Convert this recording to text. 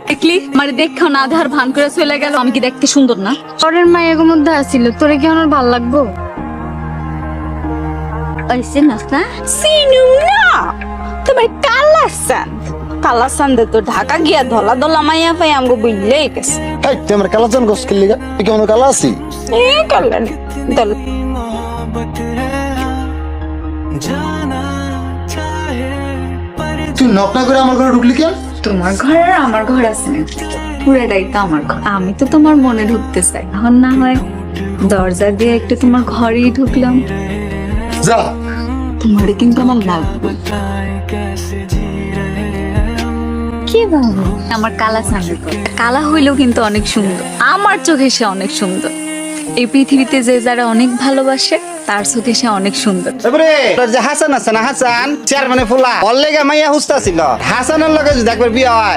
দেখলি মানে দেখা না আধার ভান করে চলে গেল। আমি কি দেখতে সুন্দর না? পরের মায়ের মধ্যে আসছিল, তোরে কি আমার ভাল লাগবো? পাইছে না না সিনুম না তোমার কালা চান্দে তো ঢাকা গিয়া ধলা ধলা মাইয়া পাই আমগো বুঝলেই গেছে। এই তুই আমার কালা চান গোস খেললি গা? তুই কেমন কালা আছি? এ কালা দল তুই নক না করে আমার ঘরে ঢুকলি কেন? তোমার ঘর আর আমার ঘর আছে না, পুরাটাই তো আমার ঘর। আমি তো তোমার মনে ঢুকতে চাই, এখন না হয় দরজা দিয়ে একটু তোমার ঘরেই ঢুকলাম। যা। তোমারে কিন্তু আমার লাগবে। কি বাবু আমার কালা সামনে কালা হইলেও কিন্তু অনেক সুন্দর, আমার চোখে সে অনেক সুন্দর। এই পৃথিবীতে যে যারা অনেক ভালোবাসে তার চোখে সে অনেক সুন্দর। তারপরে তোর যে হাসান আছে না, হাসান চেয়ারম্যানে ফুলা ওর লেগে মাইয়া হুস্তা ছিল, হাসানের লগে যদি একবার বিয়ে হয়